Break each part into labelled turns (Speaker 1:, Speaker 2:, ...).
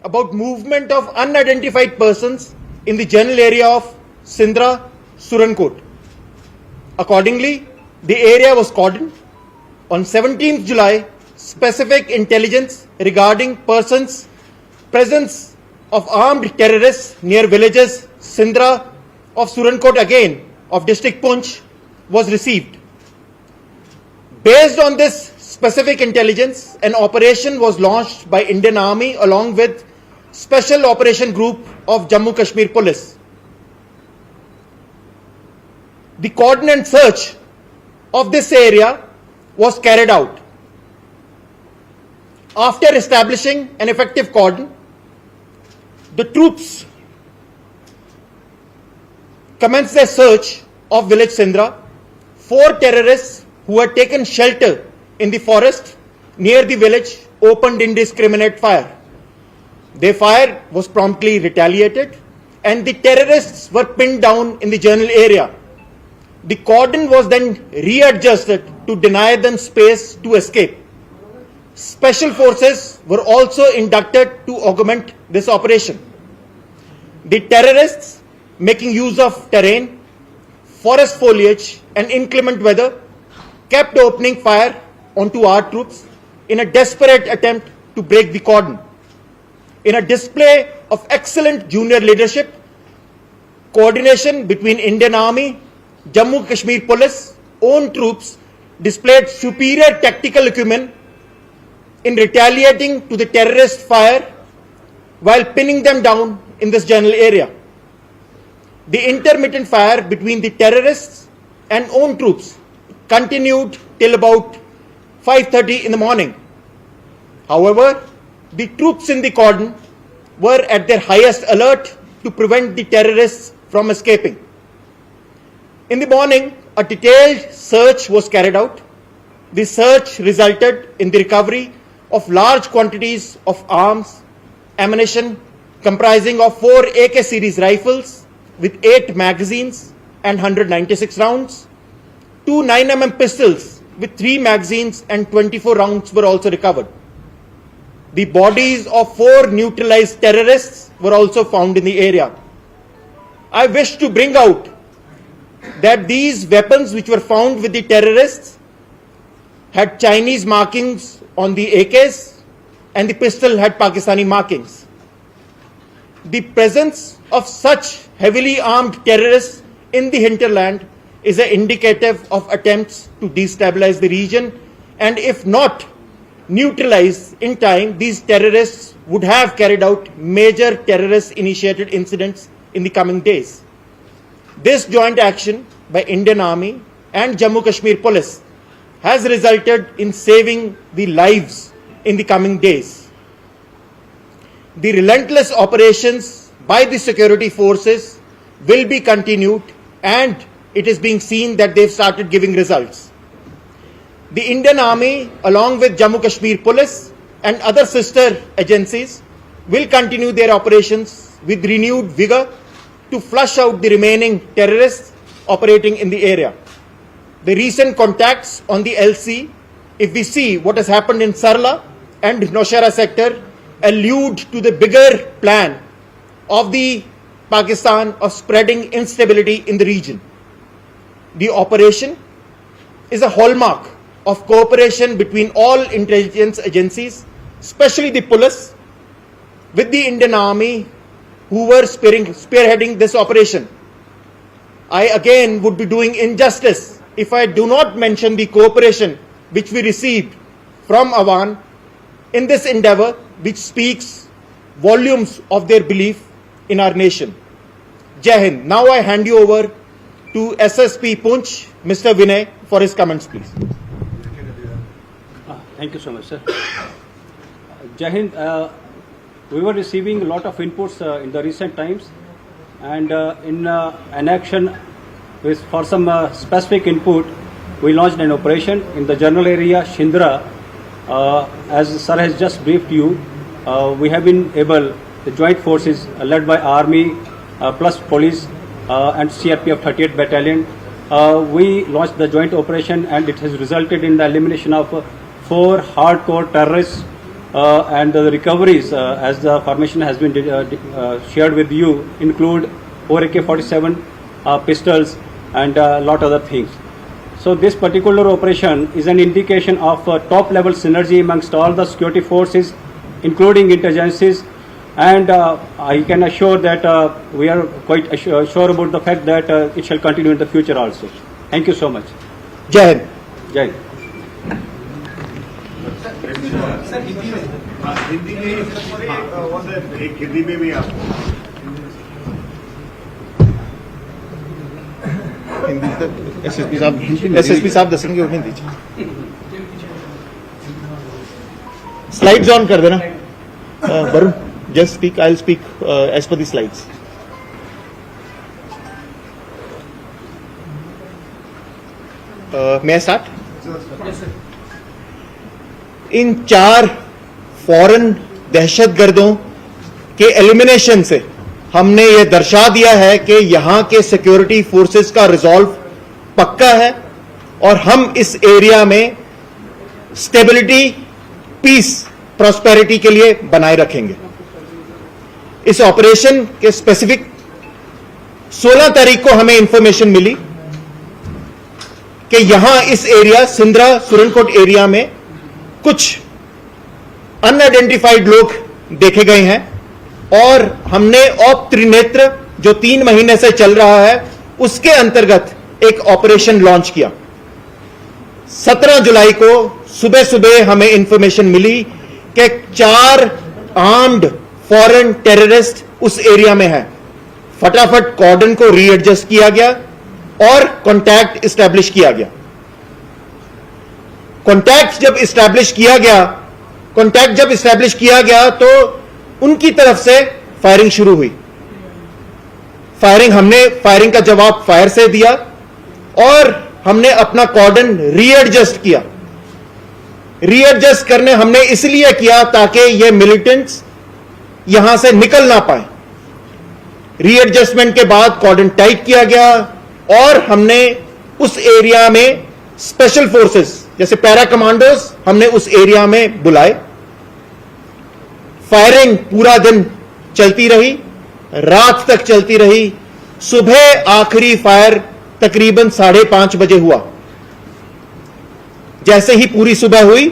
Speaker 1: about movement of unidentified persons in the general area of Sindra, Surankot. Accordingly, the area was cordoned. On 17th July, specific intelligence regarding persons' presence of armed terrorists near villages Sindra of Surankot again of district Poonch was received. Based on this specific intelligence, an operation was launched by Indian Army along with Special Operation Group of Jammu Kashmir Police. The cordon and search of this area was carried out. After establishing an effective cordon, the troops commenced their search of village Sindra. 4 terrorists who had taken shelter in the forest near the village opened indiscriminate fire. Their fire was promptly retaliated and the terrorists were pinned down in the general area. The cordon was then readjusted to deny them space to escape. Special forces were also inducted to augment this operation. The terrorists, making use of terrain, forest foliage and inclement weather, kept opening fire onto our troops in a desperate attempt to break the cordon. In a display of excellent junior leadership, coordination between Indian Army, Jammu Kashmir Police, own troops displayed superior tactical acumen in retaliating to the terrorist fire while pinning them down in this general area. The intermittent fire between the terrorists and own troops continued till about 5:30 in the morning. However, the troops in the cordon were at their highest alert to prevent the terrorists from escaping. In the morning, a detailed search was carried out. The search resulted in the recovery of large quantities of arms, ammunition comprising of 4 AK series rifles with 8 magazines and 196 rounds. 2 9mm pistols with 3 magazines and 24 rounds were also recovered. The bodies of 4 neutralized terrorists were also found in the area. I wish to bring out that these weapons which were found with the terrorists had Chinese markings on the AKs and the pistol had Pakistani markings. The presence of such heavily armed terrorists in the hinterland is indicative of attempts to destabilize the region, and if not neutralized in time, these terrorists would have carried out major terrorist initiated incidents in the coming days. This joint action by Indian Army and Jammu Kashmir Police has resulted in saving the lives in the coming days. The relentless operations by the security forces will be continued and it is being seen that they've started giving results. The Indian Army, along with Jammu Kashmir Police and other sister agencies, will continue their operations with renewed vigor to flush out the remaining terrorists operating in the area. The recent contacts on the LC, if we see what has happened in Sarla and Naushera sector, allude to the bigger plan of the Pakistan of spreading instability in the region. The operation is a hallmark of cooperation between all intelligence agencies, especially the police, with the Indian Army who were spearheading this operation. I again would be doing injustice if I do not mention the cooperation which we received from Awan in this endeavor, which speaks volumes of their belief in our nation. Jai Hind. Now I hand you over to SSP Poonch, Mr. Vinay, for his comments, please.
Speaker 2: Thank you so much, sir. Jai Hind, we were receiving a lot of inputs in the recent times, and in an action for some specific input, we launched an operation in the general area Shindra. As sir has just briefed you, we have been able, the joint forces led by Army plus police and CRPF 38th Battalion, we launched the joint operation and it has resulted in the elimination of 4 hardcore terrorists and the recoveries, as the formation has been shared with you, include 4 AK-47 pistols and a lot other things. So this particular operation is an indication of top-level synergy amongst all the security forces, including intelligences, and I can assure that we are quite sure about the fact that it shall continue in the future also. Thank you so much.
Speaker 1: जय Hind.
Speaker 2: Jai Hind.
Speaker 3: Hindi में एक हिंदी में भी आप
Speaker 1: हिंदी तक SSP साहब दसेंगे और Hindi slides on कर देना। Varun just speak, I will speak as per the slides. मैं स्टार्ट। इन 4 फॉरेन दहशतगर्दों के एलिमिनेशन से हमने ये दर्शा दिया है कि यहां के सिक्योरिटी फोर्सेस का रिजॉल्व पक्का है और हम इस एरिया में स्टेबिलिटी, पीस, प्रॉस्पेरिटी के लिए बनाए रखेंगे। इस ऑपरेशन के स्पेसिफिक 16 तारीख को हमें इंफॉर्मेशन मिली कि यहां इस एरिया सिंद्रा सुरनकोट एरिया में कुछ अनआइडेंटिफाइड लोग देखे गए हैं और हमने ऑप त्रिनेत्र जो 3 महीने से चल रहा है उसके अंतर्गत एक ऑपरेशन लॉन्च किया। 17 जुलाई को सुबह सुबह हमें इंफॉर्मेशन मिली कि 4 आर्म्ड फॉरेन टेररिस्ट उस एरिया में है। फटाफट कॉर्डन को रीएडजस्ट किया गया और कॉन्टैक्ट इस्टेब्लिश किया गया। कॉन्टैक्ट जब इस्टेब्लिश किया गया तो उनकी तरफ से फायरिंग शुरू हुई। हमने फायरिंग का जवाब फायर से दिया और हमने अपना कॉर्डन रीएडजस्ट किया। रीएडजस्ट करने हमने इसलिए किया ताकि ये मिलिटेंट्स यहां से निकल ना पाए। रीएडजस्टमेंट के बाद कॉर्डन टाइट किया गया और हमने उस एरिया में स्पेशल फोर्सेस जैसे पैरा कमांडोज हमने उस एरिया में बुलाए। फायरिंग पूरा दिन चलती रही, रात तक चलती रही। सुबह आखिरी फायर तकरीबन 5:30 बजे हुआ। जैसे ही पूरी सुबह हुई,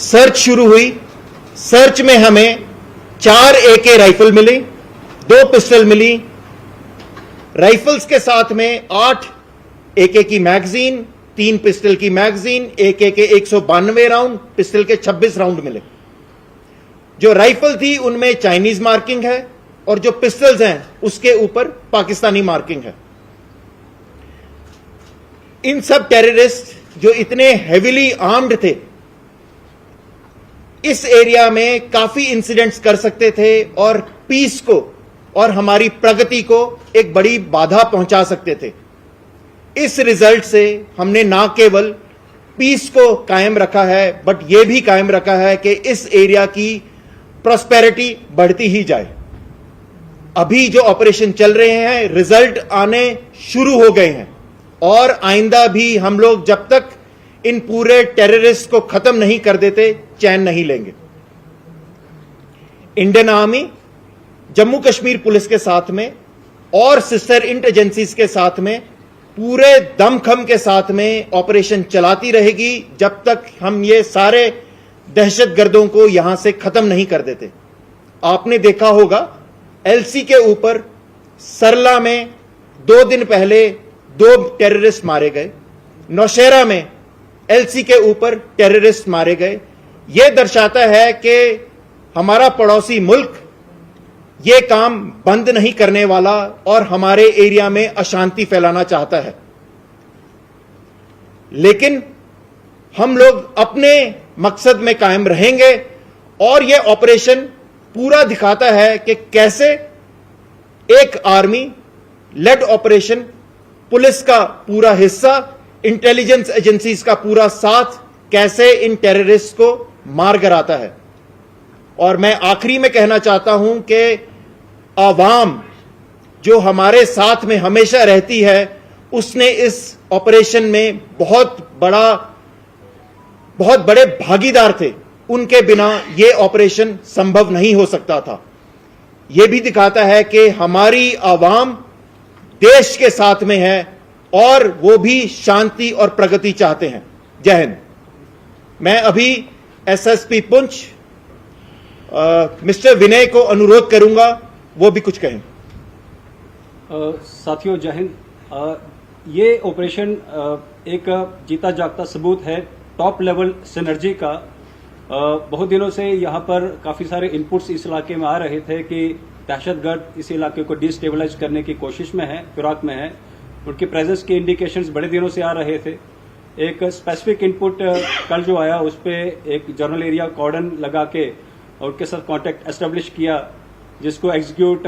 Speaker 1: सर्च शुरू हुई। सर्च में हमें 4 AK राइफल मिली, 2 पिस्टल मिली। राइफल्स के साथ में 8 AK की मैगजीन, 3 पिस्टल की मैगजीन, AK के 192 राउंड, पिस्टल के 26 राउंड मिले। जो राइफल थी उनमें चाइनीज मार्किंग है और जो पिस्टल्स हैं उसके ऊपर पाकिस्तानी मार्किंग है। इन सब टेररिस्ट जो इतने हेविली आर्म्ड थे, इस एरिया में काफी इंसिडेंट्स कर सकते थे और पीस को और हमारी प्रगति को एक बड़ी बाधा पहुंचा सकते थे। इस रिजल्ट से हमने ना केवल पीस को कायम रखा है बट यह भी कायम रखा है कि इस एरिया की प्रॉस्पेरिटी बढ़ती ही जाए। अभी जो ऑपरेशन चल रहे हैं रिजल्ट आने शुरू हो गए हैं और आइंदा भी हम लोग जब तक इन पूरे टेररिस्ट को खत्म नहीं कर देते चैन नहीं लेंगे। Indian army Jammu Kashmir police के साथ में और सिस्टर इंटेलिजेंसीज के साथ में पूरे दमखम के साथ में ऑपरेशन चलाती रहेगी जब तक हम ये सारे दहशतगर्दों को यहां से खत्म नहीं कर देते। आपने देखा होगा एलसी के ऊपर सरला में 2 दिन पहले 2 टेररिस्ट मारे गए। नौशेरा में एलसी के ऊपर टेररिस्ट मारे गए। यह दर्शाता है कि हमारा पड़ोसी मुल्क यह काम बंद नहीं करने वाला और हमारे एरिया में अशांति फैलाना चाहता है। लेकिन हम लोग अपने मकसद में कायम रहेंगे और यह ऑपरेशन पूरा दिखाता है कि कैसे एक आर्मी लेड ऑपरेशन, पुलिस का पूरा हिस्सा, इंटेलिजेंस एजेंसीज का पूरा साथ कैसे इन टेररिस्ट को मार गिराता है। और मैं आखिरी में कहना चाहता हूं कि आवाम जो हमारे साथ में हमेशा रहती है उसने इस ऑपरेशन में बहुत बड़े भागीदार थे। उनके बिना ये ऑपरेशन संभव नहीं हो सकता था। यह भी दिखाता है कि हमारी आवाम देश के साथ में है और वो भी शांति और प्रगति चाहते हैं। जय हिंद। मैं अभी एसएसपी पुंछ मिस्टर विनय को अनुरोध करूंगा वो भी कुछ कहें।
Speaker 2: साथियों जय हिंद। ये ऑपरेशन एक जीता जागता सबूत है टॉप लेवल सिनर्जी का। बहुत दिनों से यहाँ पर काफ़ी सारे इनपुट्स इस इलाके में आ रहे थे कि दहशतगर्द इस इलाके को डिस्टेबलाइज करने की कोशिश में है, फिराक में है। उनकी प्रेजेंस के इंडिकेशंस बड़े दिनों से आ रहे थे। एक स्पेसिफिक इनपुट कल जो आया उस पर एक जनरल एरिया कॉर्डन लगा के और उनके साथ कांटेक्ट एस्टेब्लिश किया, जिसको एग्जीक्यूट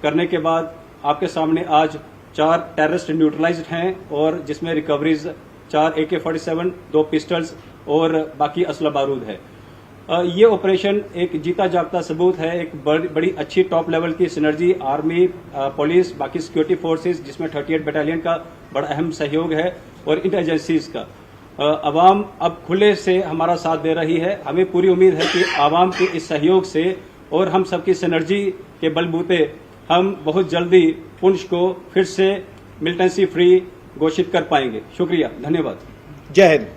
Speaker 2: करने के बाद आपके सामने आज 4 टेररिस्ट न्यूट्रलाइज्ड हैं और जिसमें रिकवरीज 4 AK-47, 2 पिस्टल्स और बाकी असला बारूद है। ये ऑपरेशन एक जीता जागता सबूत है, एक बड़ी अच्छी टॉप लेवल की सिनर्जी आर्मी, पुलिस, बाकी सिक्योरिटी फोर्सेस जिसमें 38 बटालियन का बड़ा अहम सहयोग है और इंटेलिजेंसीज का। अवाम अब खुले से हमारा साथ दे रही है। हमें पूरी उम्मीद है कि आवाम के इस सहयोग से और हम सबकी सिनर्जी के बलबूते हम बहुत जल्दी पुंछ को फिर से मिलिटेंसी फ्री घोषित कर पाएंगे। शुक्रिया, धन्यवाद।
Speaker 1: जय हिंद।